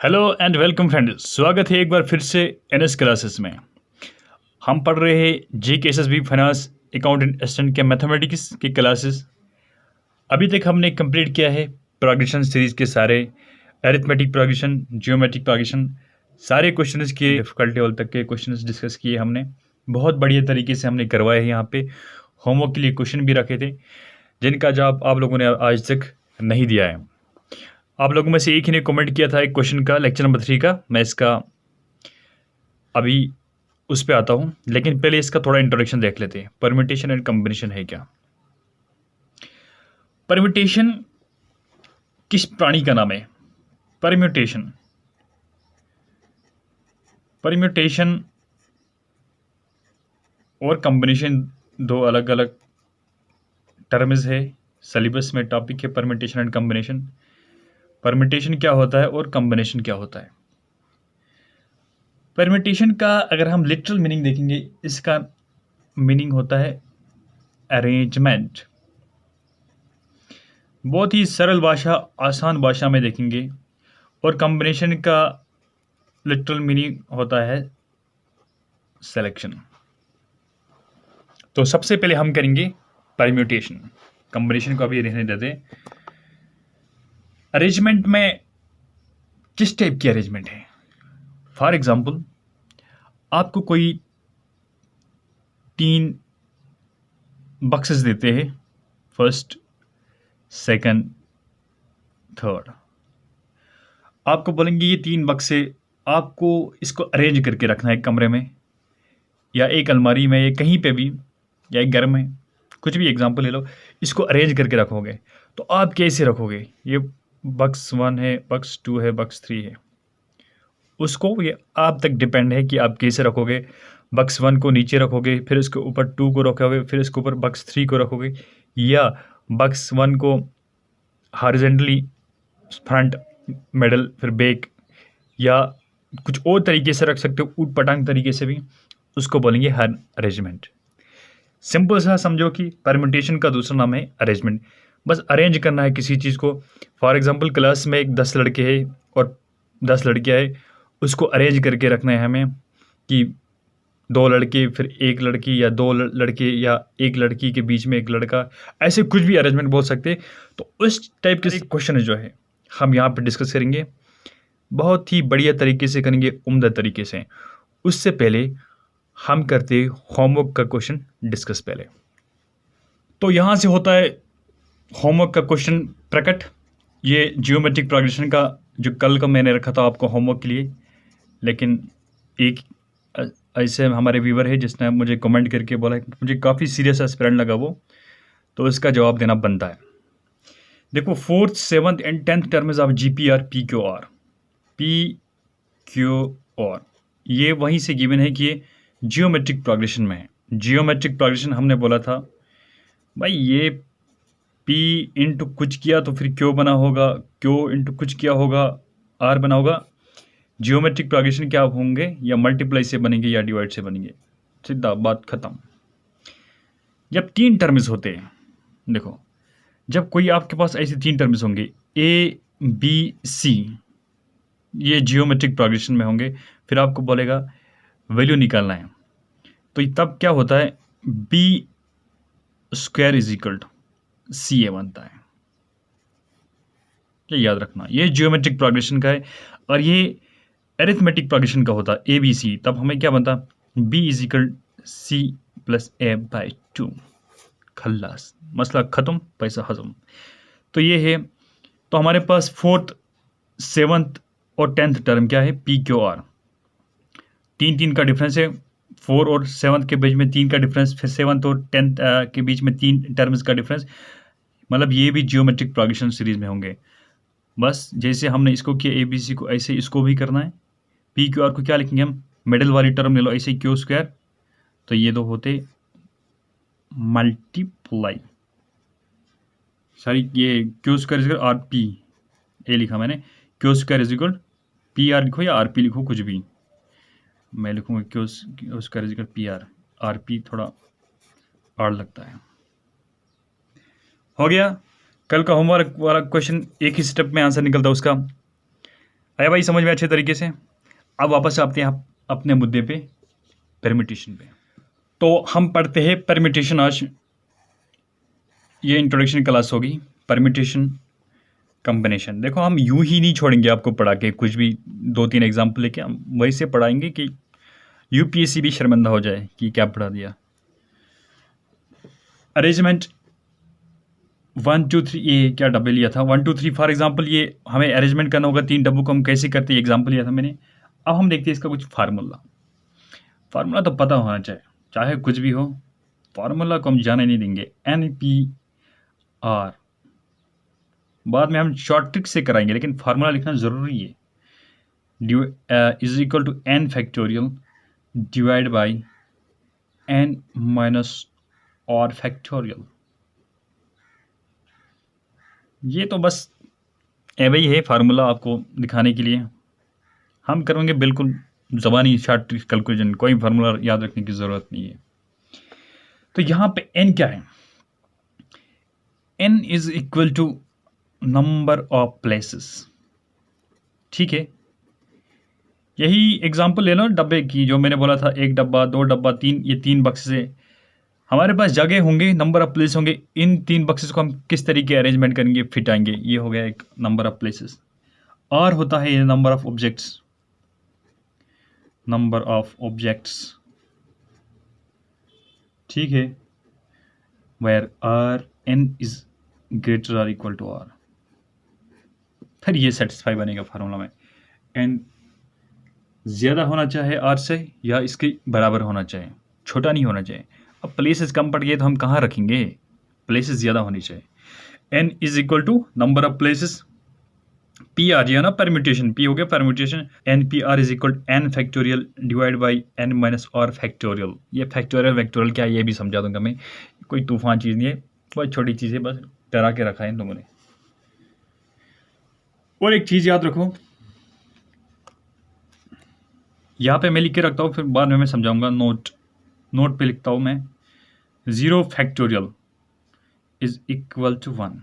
Hello and welcome friends, स्वागत है एक बार फिर से एनएस क्लासेस में। हम पढ़ रहे हैं GKSSB फाइनेंस अकाउंटेंट असिस्टेंट के मैथमेटिक्स की क्लासेस। अभी तक हमने कंप्लीट किया है प्रोग्रेशन सीरीज के सारे अरिथमेटिक प्रोग्रेशन, जियोमेट्रिक प्रोग्रेशन, सारे क्वेश्चंस के डिफिकल्ट लेवल तक के क्वेश्चंस डिस्कस किए हमने। बहुत बढ़िया तरीके से हमने करवाए हैं। यहाँ पे होमवर्क के लिए क्वेश्चन भी रखे थे जिनका जवाब आप लोगों ने आज तक नहीं दिया है। आप लोगों में से एक ही ने कमेंट किया था एक क्वेश्चन का, लेक्चर नंबर 3 का। मैं इसका अभी उस पे आता हूँ, लेकिन पहले इसका थोड़ा इंट्रोडक्शन देख लेते हैं। परम्यूटेशन एंड कॉम्बिनेशन है क्या? परम्यूटेशन किस प्राणी का नाम है? परम्यूटेशन परम्यूटेशन और कॉम्बिनेशन दो अलग अलग टर्म्स है। सिलेबस में टॉपिक है परम्यूटेशन एंड कॉम्बिनेशन। परम्यूटेशन क्या होता है और कॉम्बिनेशन क्या होता है? परम्यूटेशन का अगर हम लिटरल मीनिंग देखेंगे, इसका मीनिंग होता है अरेंजमेंट। बहुत ही सरल भाषा, आसान भाषा में देखेंगे। और कॉम्बिनेशन का लिटरल मीनिंग होता है सिलेक्शन। तो सबसे पहले हम करेंगे परम्यूटेशन। कॉम्बिनेशन को अभी रहने देते। अरेंजमेंट में किस टाइप की अरेंजमेंट है? फॉर एग्जाम्पल, आपको कोई 3 बक्सेस देते हैं, फर्स्ट, सेकंड, थर्ड। आपको बोलेंगे ये 3 बक्से आपको इसको अरेंज करके रखना है कमरे में या एक अलमारी में या कहीं पे भी, या एक घर में, कुछ भी एग्जांपल ले लो। इसको अरेंज करके रखोगे तो आप कैसे रखोगे? ये बक्स 1 है, बक्स 2 है, बक्स 3 है। उसको ये आप तक डिपेंड है कि आप कैसे रखोगे। बक्स 1 को नीचे रखोगे, फिर इसके ऊपर 2 को रखोगे, फिर इसके ऊपर बक्स 3 को रखोगे, या बक्स 1 को हॉरिजॉन्टली फ्रंट, मिडल, फिर बैक, या कुछ और तरीके से रख सकते हो, ऊट पटांग तरीके से भी। उसको बोलेंगे हर अरेंजमेंट। सिंपल सा समझो कि परम्यूटेशन का दूसरा नाम है अरेंजमेंट। बस अरेंज करना है किसी चीज़ को। फॉर एग्जांपल, क्लास में एक 10 लड़के हैं और 10 लड़कियां हैं, उसको अरेंज करके रखना है हमें कि 2 लड़के फिर 1 लड़की, या 2 लड़के या 1 लड़की के बीच में 1 लड़का, ऐसे कुछ भी अरेंजमेंट बोल सकते हैं। तो उस टाइप के क्वेश्चन जो है हम यहाँ पर डिस्कस करेंगे, बहुत ही बढ़िया तरीके से करेंगे, उम्दा तरीके से। उससे पहले हम करते होमवर्क का क्वेश्चन डिस्कस पहले। तो यहाँ से होता है होमवर्क का क्वेश्चन प्रकट। ये जियोमेट्रिक प्रोग्रेशन का जो कल का मैंने रखा था आपको होमवर्क के लिए, लेकिन एक ऐसे हमारे व्यूवर है जिसने मुझे कमेंट करके बोला कि मुझे काफ़ी सीरियस एस्पिरेंट लगा वो, तो इसका जवाब देना बनता है। देखो, 4th, 7th and 10th terms of GPR, PQR ये वहीं से गिवन है कि ये जियोमेट्रिक प्रोग्रेशन में है। जियोमेट्रिक प्रोग्रेशन हमने बोला था भाई, ये P इंटू कुछ किया तो फिर Q बना होगा, Q इंटू कुछ किया होगा R बना होगा। जियोमेट्रिक प्रोग्रेशन क्या होंगे? या मल्टीप्लाई से बनेंगे या डिवाइड से बनेंगे, सीधा बात खत्म। जब 3 टर्म्स होते हैं, देखो, जब कोई आपके पास ऐसे 3 टर्म्स होंगे ABC, ये जियोमेट्रिक प्रोग्रेशन में होंगे, फिर आपको बोलेगा वैल्यू निकालना है, तो तब क्या होता है? B² is equal to CA बनता है। ये याद रखना, ये जियोमेट्रिक प्रोग्रेशन का है। और ये अरिथमेटिक प्रोग्रेशन का होता है ABC, तब हमें क्या बनता? B is equal C plus A/2। खल्लास, मसला खत्म, पैसा हजम। तो ये है। तो हमारे पास 4th, 7th और 10th टर्म क्या है? PQR। 3 का डिफरेंस है। 4 और 7th के बीच में 3 का डिफरेंस, फिर 7th और 10th के बीच में 3 टर्म्स का डिफरेंस। मतलब ये भी जियोमेट्रिक प्रोग्रेशन सीरीज में होंगे। बस जैसे हमने इसको किया ABC को, ऐसे इसको भी करना है। PQR को क्या लिखेंगे हम? मिडिल वाली टर्म ले लो, ऐसे Q²। तो ये दो होते मल्टीप्लाई, सॉरी, ये Q² इज इक्वल RP, ये लिखा मैंने। Q² इज इक्वल PR लिखो या RP लिखो, कुछ भी। मैं लिखूंगा Q² is equal PR। RP थोड़ा आड़ लगता है। हो गया। कल का होमवर्क वाला क्वेश्चन एक ही स्टेप में आंसर निकलता उसका। आया भाई समझ में अच्छे तरीके से? अब वापस आते हैं अपने मुद्दे पे, परम्यूटेशन पे। तो हम पढ़ते हैं परम्यूटेशन आज। ये इंट्रोडक्शन क्लास होगी, परम्यूटेशन कॉम्बिनेशन। देखो हम यूं ही नहीं छोड़ेंगे आपको पढ़ा के, कुछ भी 2-3 एग्जाम्पल लेके हम वैसे पढ़ाएंगे कि यूपीएससी भी शर्मिंदा हो जाए कि क्या पढ़ा दिया। अरेंजमेंट 1 2 3, ये क्या डब्बे लिया था 1 2 3 फॉर एग्जाम्पल, ये हमें अरेंजमेंट करना होगा 3 डब्बों को। हम कैसे करते हैं, एग्जाम्पल लिया था मैंने। अब हम देखते हैं इसका कुछ फार्मूला तो पता होना चाहिए, चाहे कुछ भी हो। फार्मूला को हम जाने नहीं देंगे। NPR बाद में हम शॉर्ट ट्रिक से कराएंगे, लेकिन फार्मूला लिखना ज़रूरी है। Is equal to n factorial divide by n minus और फैक्टोरियल। ये तो बस वही है फार्मूला आपको दिखाने के लिए। हम करेंगे बिल्कुल ज़बानी शॉर्ट ट्रिक कैलकुलेशन, कोई फार्मूला याद रखने की ज़रूरत नहीं है। तो यहाँ पे n क्या है? n is equal to number of places. ठीक है, यही एग्जांपल ले लो डब्बे की, जो मैंने बोला था 1 डब्बा 2 डब्बा 3, ये 3 बक्सेस है। हमारे पास जगह होंगे, नंबर ऑफ प्लेस होंगे। इन 3 बक्सेस को हम किस तरीके अरेंजमेंट करेंगे, फिट आएंगे। ये हो गया एक नंबर ऑफ प्लेसेस। और होता है ये number of objects, number of objects. ठीक है, वेयर n इज ग्रेटर और इक्वल टू r। फिर ये सेटिस्फाई बनेगा फार्मूला में। n ज़्यादा होना चाहिए r से, या इसके बराबर होना चाहिए, छोटा नहीं होना चाहिए। अब प्लेसेस कम पड़ गए तो हम कहाँ रखेंगे, प्लेसेस ज़्यादा होनी चाहिए। n is equal to number of places, p आ गया ना, परम्यूटेशन, p हो गया permutation. NPR is equal n factorial divide by n minus और फैक्टोरियल। ये फैक्टोरियल वैक्टोरियल क्या है ये भी समझा दूंगा मैं, कोई तूफान चीज़ नहीं है, बहुत छोटी चीज़ है, बस डरा के रखा है इन लोगों ने। और एक चीज़ याद रखो, यहाँ पे मैं लिख के रखता हूँ, फिर बाद में मैं समझाऊंगा। नोट पे लिखता हूँ मैं, 0 फैक्टोरियल इज इक्वल टू 1।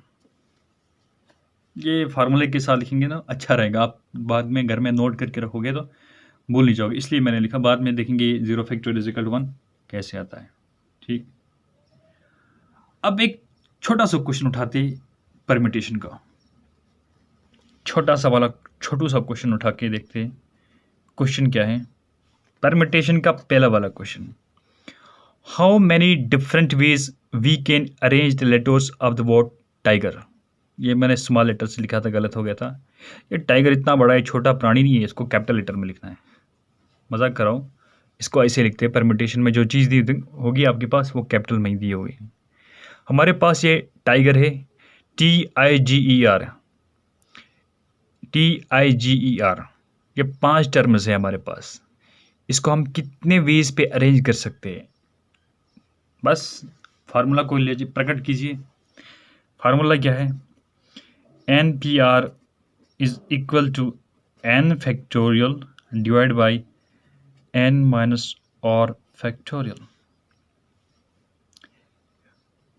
ये फार्मूले के साथ लिखेंगे ना, अच्छा रहेगा। आप बाद में घर में नोट करके रखोगे तो भूल नहीं जाओगे, इसलिए मैंने लिखा। बाद में देखेंगे 0 फैक्टोरियल इज इक्वल टू 1 कैसे आता है। ठीक, अब एक छोटा सा क्वेश्चन उठाते परम्यूटेशन का, छोटू सा क्वेश्चन उठा के देखते हैं। क्वेश्चन क्या है परम्यूटेशन का? पहला वाला question, how many different ways we can arrange the letters of the word tiger. ये मैंने स्मॉल लेटर से लिखा था, गलत हो गया था। ये टाइगर इतना बड़ा है, छोटा प्राणी नहीं है, इसको कैपिटल लेटर में लिखना है। मजाक कर रहा हूँ, इसको ऐसे लिखते हैं। परम्यूटेशन में जो चीज़ दी होगी आपके पास वो कैपिटल में ही दी होगी। हमारे पास ये टाइगर है, TIGER, ये 5 टर्म्स है हमारे पास। इसको हम कितने वेज पे अरेंज कर सकते हैं? बस फार्मूला को लीजिए, प्रकट कीजिए। फार्मूला क्या है? NPR is equal to n factorial divide by n minus और फैक्टोरियल।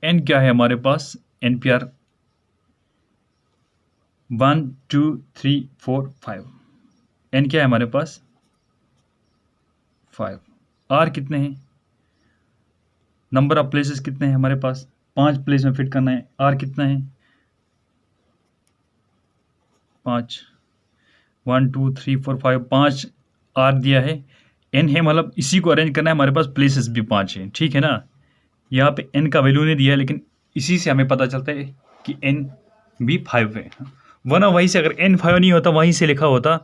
n क्या है हमारे पास? NPR 1 2 3 4 5। n क्या है हमारे पास? 5। r कितने हैं? नंबर ऑफ प्लेसेस कितने हैं हमारे पास? 5 प्लेस में फिट करना है। r कितना है? 5। 1 2 3 4 5, 5 r दिया है। n है, मतलब इसी को अरेंज करना है। हमारे पास प्लेसेस भी 5 हैं, ठीक है ना। यहाँ पे n का वैल्यू नहीं दिया है, लेकिन इसी से हमें पता चलता है कि n भी 5 है। वरना वहीं से अगर n 5 नहीं होता, वहीं से लिखा होता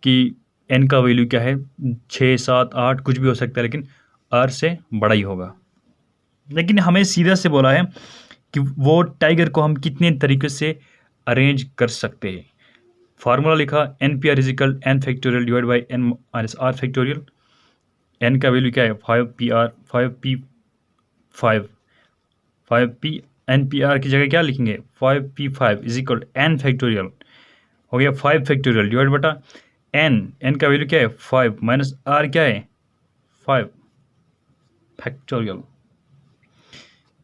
कि n का वैल्यू क्या है, 6 7 8 कुछ भी हो सकता है, लेकिन r से बड़ा ही होगा। लेकिन हमें सीधा से बोला है कि वो टाइगर को हम कितने तरीके से अरेंज कर सकते हैं। फार्मूला लिखा, NPR is equal n factorial divide by n minus r factorial. n का वैल्यू क्या है? 5PR 5p। NPR की जगह क्या लिखेंगे? 5p5 is equal n factorial हो गया 5 फैक्टोरियल डिवाइड बटा n का वैल्यू क्या है? 5 माइनस r क्या है? 5 factorial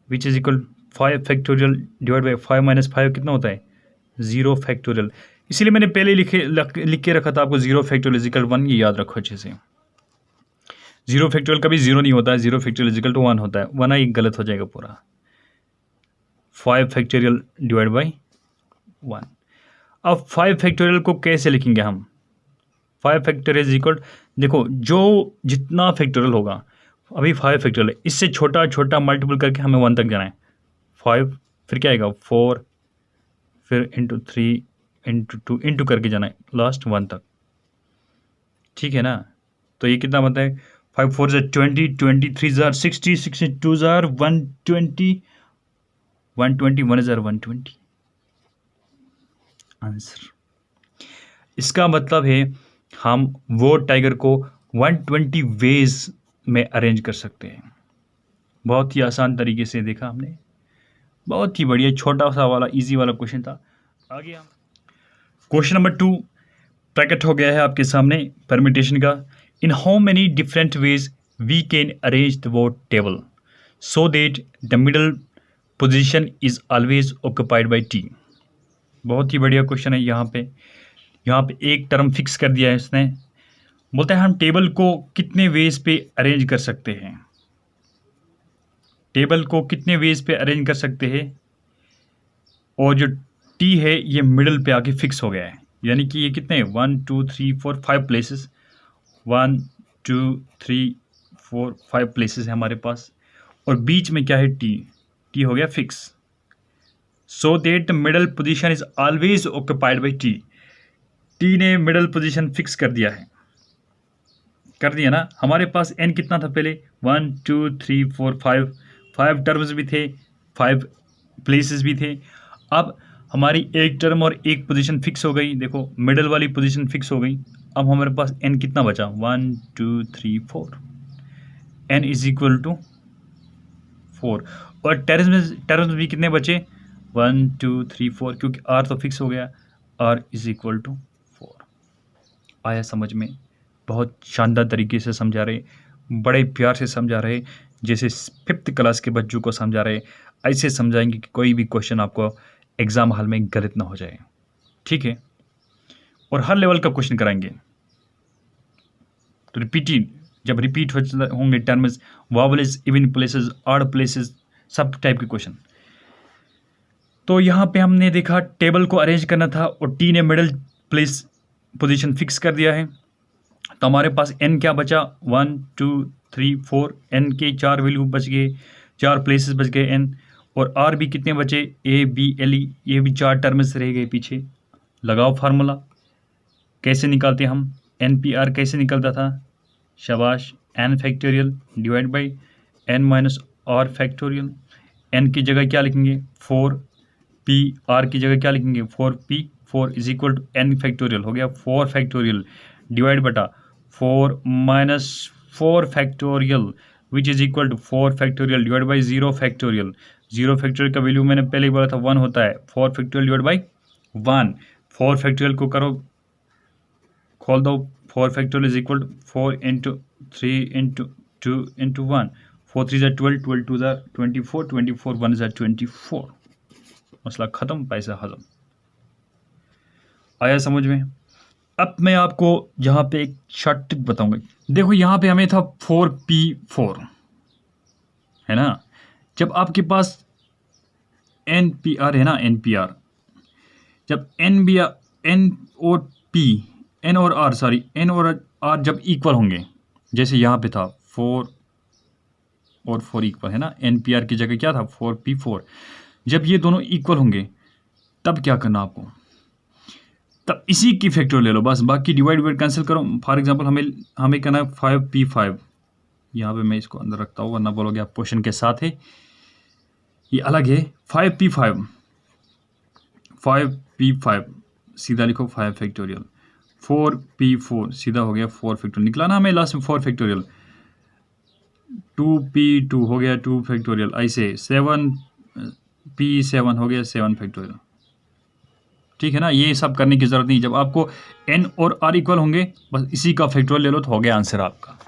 which is equal 5 factorial divide by 5 minus 5 कितना होता है? 0 फैक्टोरियल। इसलिए मैंने पहले लिख के रखा था आपको 0 फैक्टोरियल इजिकल 1, ये याद रखो अच्छे से। 0 फैक्टोरियल कभी 0 नहीं होता है, 0 फैक्टोरियल इजिकल टू 1 होता है, वरना ये गलत हो जाएगा पूरा। 5 फैक्टोरियल डिवाइड बाई 1। अब 5 फैक्टोरियल को कैसे लिखेंगे हम? 5 फैक्टोरियल इज इक्वल, देखो जो जितना फैक्टोरियल होगा, अभी 5 फैक्टोरियल है, इससे छोटा छोटा मल्टीपल करके हमें 1 तक जाना है। 5 फिर क्या आएगा 4, फिर इंटू 3 इंटू 2 इंटू करके जाना है लास्ट 1 तक, ठीक है ना। तो ये कितना बनता है? 5 4 20, 23 60, 62 120, 120 1 120 आंसर। इसका मतलब है हम वो टाइगर को 120 वेज में अरेंज कर सकते हैं। बहुत ही आसान तरीके से देखा हमने, बहुत ही बढ़िया, छोटा सा वाला इजी वाला क्वेश्चन था। आगे हम क्वेश्चन नंबर 2 प्रकट हो गया है आपके सामने परम्यूटेशन का। In how many different ways we can arrange the word table so that the middle position is always occupied by T. बहुत ही बढ़िया क्वेश्चन है। यहाँ पे एक टर्म फिक्स कर दिया है इसने, बोलता है हम टेबल को कितने वेज पे अरेंज कर सकते हैं, टेबल को कितने वेज पे अरेंज कर सकते हैं, और जो टी है ये मिडल पे आके फिक्स हो गया है, यानी कि ये कितने 1 2 3 4 5 प्लेसेस, 1 2 3 4 5 प्लेसेस है हमारे पास, और बीच में क्या है टी हो गया fix. So that middle position is always occupied by T ने मिडल पोजीशन फिक्स कर दिया है, कर दिया ना। हमारे पास एन कितना था पहले 1 2 3 4 5 टर्म्स भी थे, 5 प्लेसेस भी थे। अब हमारी एक टर्म और एक पोजीशन फिक्स हो गई, देखो मिडल वाली पोजीशन फिक्स हो गई। अब हमारे पास एन कितना बचा 1 2 3 4, एन इज इक्वल टू 4, और टर्म्स भी कितने बचे 1 2 3 4, क्योंकि आर तो फिक्स हो गया, आर इज इक्वल टू 4। आया समझ में? बहुत शानदार तरीके से समझा रहे, बड़े प्यार से समझा रहे, जैसे 5th क्लास के बच्चों को समझा रहे। ऐसे समझाएंगे कि कोई भी क्वेश्चन आपको एग्जाम हॉल में गलत ना हो जाए, ठीक है। और हर लेवल का क्वेश्चन कराएंगे। तो जब रिपीट होंगे terms, vowels, even places, odd places, सब टाइप के क्वेश्चन। तो यहाँ पे हमने देखा टेबल को अरेंज करना था और टी ने मिडल प्लेस पोजीशन फिक्स कर दिया है। तो हमारे पास एन क्या बचा 1 2 3 4, एन के 4 वैल्यू बच गए, 4 प्लेसेस बच गए एन, और आर भी कितने बचे ए बी एल ई, ये भी 4 टर्म्स रह गए पीछे। लगाओ फार्मूला, कैसे निकालते हम, एन पी आर कैसे निकलता था, शाबाश, n factorial divide by n minus r factorial. N की जगह क्या लिखेंगे 4, पी आर की जगह क्या लिखेंगे 4p, 4 is equal to n factorial हो गया 4 फैक्टोरियल डिवाइड बटा 4 minus 4 factorial which is equal to 4 factorial divide by 0 factorial. 0 factorial का वैल्यू मैंने पहले ही बोला था 1 होता है, 4 फैक्टोरियल डिवाइड बाई 1। 4 फैक्टोरियल को करो, खोल दो, 4 factorial is equal to 4 into 3 into 2 into 1, 4 3 12, 12 2 24, 24 1 24। मसला ख़त्म, पैसा हजम। आया समझ में? अब मैं आपको यहाँ पे एक शॉर्ट टिप बताऊंगा। देखो यहाँ पे हमें था 4p4 है ना। जब आपके पास NPR है ना, NPR, जब N और R जब इक्वल होंगे, जैसे यहाँ पे था 4 और 4 इक्वल है ना, NPR की जगह क्या था 4p4। जब ये दोनों इक्वल होंगे तब क्या करना आपको, तब इसी की फैक्टोरियल ले लो बस, बाकी डिवाइड कैंसिल करो। फॉर एग्जांपल हमें करना है 5p5, यहाँ पे मैं इसको अंदर रखता हूँ वरना बोलोगे आप क्वेश्चन के साथ है, ये अलग है। 5p5 सीधा लिखो 5 फैक्टोरियल, 4p4 सीधा हो गया 4 फैक्टोरियल, निकला ना हमें लास्ट में 4 फैक्टोरियल, 2p2 हो गया 2 फैक्टोरियल, ऐसे 7p7 हो गया 7 फैक्टोरियल, ठीक है ना। ये सब करने की जरूरत नहीं, जब आपको n और r इक्वल होंगे बस इसी का फैक्टोरियल ले लो तो हो गया आंसर आपका।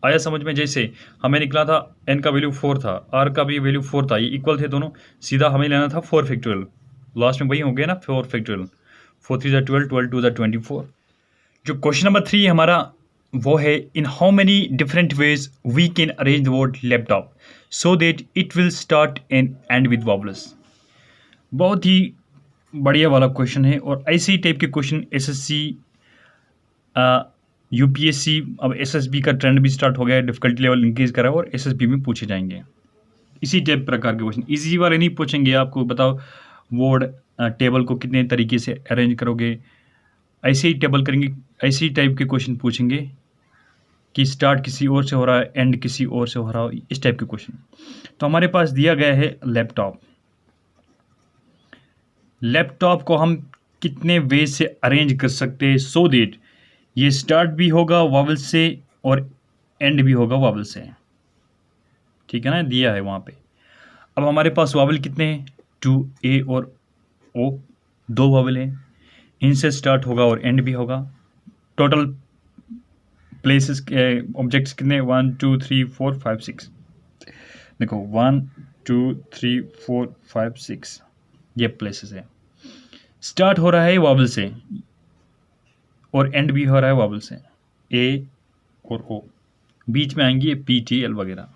आया समझ में? जैसे हमें निकला था n का वैल्यू 4 था, r का भी वैल्यू 4 था, ये इक्वल थे दोनों, सीधा हमें लेना था 4 फैक्टोरियल, लास्ट में वही हो गया ना 4 फैक्टोरियल, 4 3 12, 12 2 24। जो क्वेश्चन नंबर 3 हमारा वो है, in how many different ways we can arrange the word laptop so that it will start and end with vowels. बहुत ही बढ़िया वाला क्वेश्चन है, और ऐसे ही टाइप के क्वेश्चन एसएससी, यूपीएससी, अब एसएसबी का ट्रेंड भी स्टार्ट हो गया है, डिफिकल्टी लेवल इंक्रीज करा है, और एसएसबी में पूछे जाएंगे इसी टाइप प्रकार के क्वेश्चन। इजी वाले नहीं पूछेंगे आपको, बताओ वर्ड टेबल को कितने तरीके से अरेंज करोगे, ऐसे ही टेबल करेंगे, ऐसे ही टाइप के क्वेश्चन पूछेंगे कि स्टार्ट किसी और से हो रहा है, एंड किसी और से हो रहा है, इस टाइप के क्वेश्चन। तो हमारे पास दिया गया है लैपटॉप। लैपटॉप को हम कितने वे से अरेंज कर सकते हैं सो दैट ये स्टार्ट भी होगा वावल से और एंड भी होगा वावल से, ठीक है ना, दिया है वहाँ पे। अब हमारे पास वावल कितने हैं, 2 ए और ओ, 2 वावल हैं, इनसे स्टार्ट होगा और एंड भी होगा। टोटल प्लेसेस ऑब्जेक्ट्स कितने, 1 2 3 4 5 6, देखो 1 2 3 4 5 6 ये प्लेसेस है। स्टार्ट हो रहा है वावल से और एंड भी हो रहा है वावल से, ए और ओ, बीच में आएंगी पी टी एल वगैरह।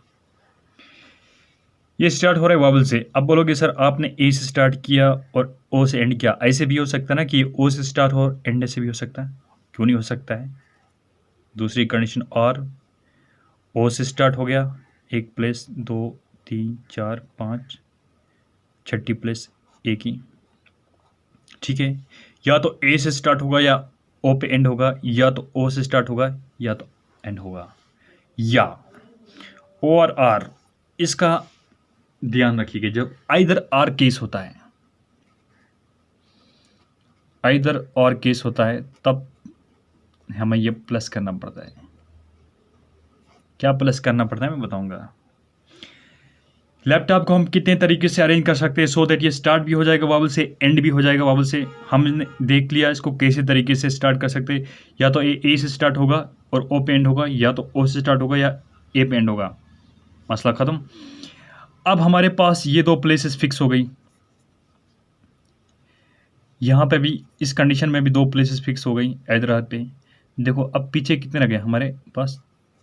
ये स्टार्ट हो रहा है वावल से। अब बोलोगे सर आपने ए से स्टार्ट किया और ओ से एंड किया, ऐसे भी हो सकता है ना कि ओ से स्टार्ट हो और एंड से भी हो सकता है, क्यों नहीं हो सकता है। दूसरी कंडीशन, और ओ से स्टार्ट हो गया, एक प्लेस 2 3 4 5, छठी प्लेस ए की, ठीक है। या तो ए से स्टार्ट होगा या ओ पे एंड होगा, या तो ओ से स्टार्ट होगा या तो एंड होगा, या ओ और आर। इसका ध्यान रखिएगा, जब आइदर आर केस होता है, आइदर और केस होता है, तब हमें ये प्लस करना पड़ता है। क्या प्लस करना पड़ता है मैं बताऊंगा। लैपटॉप को हम कितने तरीके से अरेंज कर सकते हैं सो दैट ये स्टार्ट भी हो जाएगा वावल से, एंड भी हो जाएगा वावल से। हमने देख लिया इसको कैसे तरीके से स्टार्ट कर सकते हैं, या तो ए से स्टार्ट होगा और ओ पे एंड होगा, या तो ओ से स्टार्ट होगा या ए पे एंड होगा, मसला ख़त्म। अब हमारे पास ये 2 प्लेसेस फिक्स हो गई, यहाँ पे भी इस कंडीशन में भी 2 प्लेसेस फिक्स हो गई हैदराबाद पे। देखो अब पीछे कितने लगे हमारे पास,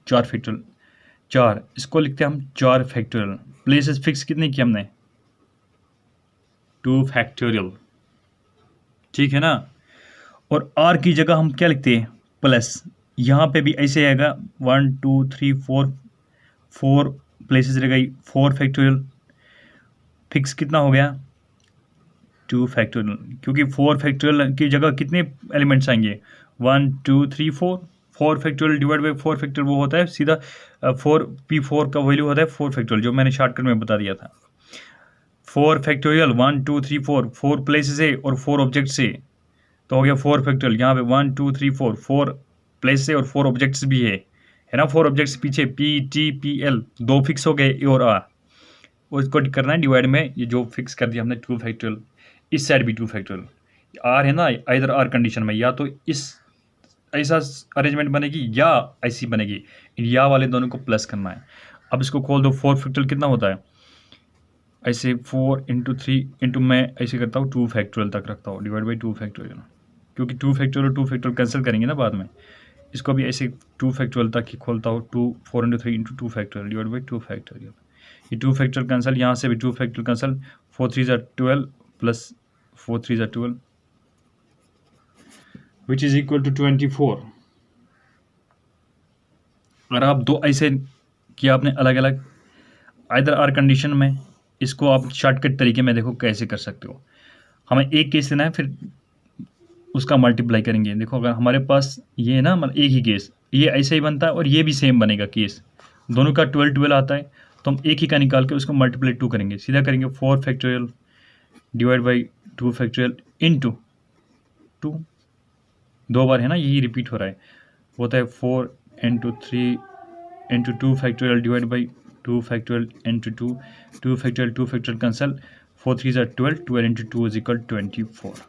4 फैक्टोरियल, 4, इसको लिखते हैं हम 4 फैक्टोरियल। प्लेसेस फिक्स कितने किए हमने, 2 फैक्टोरियल, ठीक है ना। और आर की जगह हम क्या लिखते हैं, प्लस। यहाँ पे भी ऐसे आएगा 1 2 3 4, 4 प्लेसेस रह गई, 4 फैक्टोरियल। फिक्स कितना हो गया, 2 फैक्टोरियल, क्योंकि 4 फैक्टोरियल की जगह कितने एलिमेंट्स आएंगे, 1 2 3 4, 4 फैक्टोरियल डिवाइड बाई 4 फैक्टोरियल वो होता है सीधा 4p4 का वैल्यू होता है 4 फैक्टोरियल, जो मैंने शॉर्टकट में बता दिया था। 4 फैक्टोरियल 1 2 3 4, 4 प्लेसेस है और 4 ऑब्जेक्ट्स है, तो हो गया 4 फैक्टोरियल। यहाँ पे 1 2 3 4, 4 प्लेस है और 4 ऑब्जेक्ट्स भी है ना। 4 ऑब्जेक्ट्स पीछे P T P L 2 fix हो गए, ए और आर, उसको करना है डिवाइड में, ये जो फिक्स कर दिया हमने 2 फैक्टोरियल। इस साइड भी 2 फैक्टोरियल, आर है ना, इधर आर कंडीशन में या तो इस ऐसा अरेंजमेंट बनेगी या ऐसी बनेगी, या वाले दोनों को प्लस करना है। अब इसको खोल दो, 4 फैक्टोरियल कितना होता है, ऐसे 4 × 3 इंटू, मैं ऐसे करता हूँ 2 फैक्टोरियल तक रखता हूँ डिवाइड बाई 2 फैक्टोरियल, क्योंकि 2 फैक्टोरियल कैंसिल करेंगे ना बाद में। इसको भी ऐसे 2 फैक्टोरियल तक ही खोलता हूँ, 4 × 3 into 2 factorial divide by 2 factorial. ये 2 फैक्टोरियल कैंसिल, यहाँ से भी 2 factorial cancel, 4 3 12 plus 4 3 12 which is equal to 24। अगर आप दो ऐसे किया आपने अलग अलग आइदर आर कंडीशन में, इसको आप शॉर्टकट तरीके में देखो कैसे कर सकते हो। हमें एक केस लेना है, फिर उसका मल्टीप्लाई करेंगे। देखो अगर हमारे पास ये है ना, मतलब एक ही केस, ये ऐसे ही बनता है और ये भी सेम बनेगा केस, दोनों का 12 12 आता है, तो हम एक ही का निकाल के उसको मल्टीप्लाई 2 करेंगे, सीधा करेंगे 4 factorial divide by 2 factorial into 2, 2 बार है ना, यही रिपीट हो रहा है, होता है 4 × 3 into 2 factorial divide by 2 factorial into 2, 2 factorial cancel, 4 3 12, 12 into 2 is equal 24।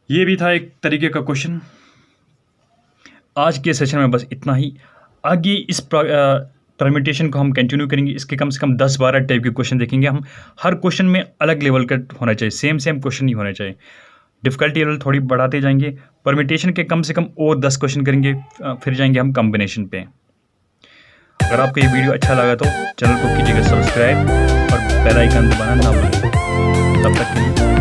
ये भी था एक तरीके का क्वेश्चन। आज के सेशन में बस इतना ही। आगे इस परम्यूटेशन को हम कंटिन्यू करेंगे। इसके कम से कम 10-12 टाइप के क्वेश्चन देखेंगे हम। हर क्वेश्चन में अलग लेवल का होना चाहिए, सेम क्वेश्चन नहीं होना चाहिए। डिफ़िकल्टी लेवल थोड़ी बढ़ाते जाएंगे। परम्यूटेशन के कम से कम और 10 क्वेश्चन करेंगे, फिर जाएंगे हम कॉम्बिनेशन पे। अगर आपको ये वीडियो अच्छा लगा तो चैनल को कीजिएगा सब्सक्राइब और बेल आइकन दबाना ना भूलें। तब तक के लिए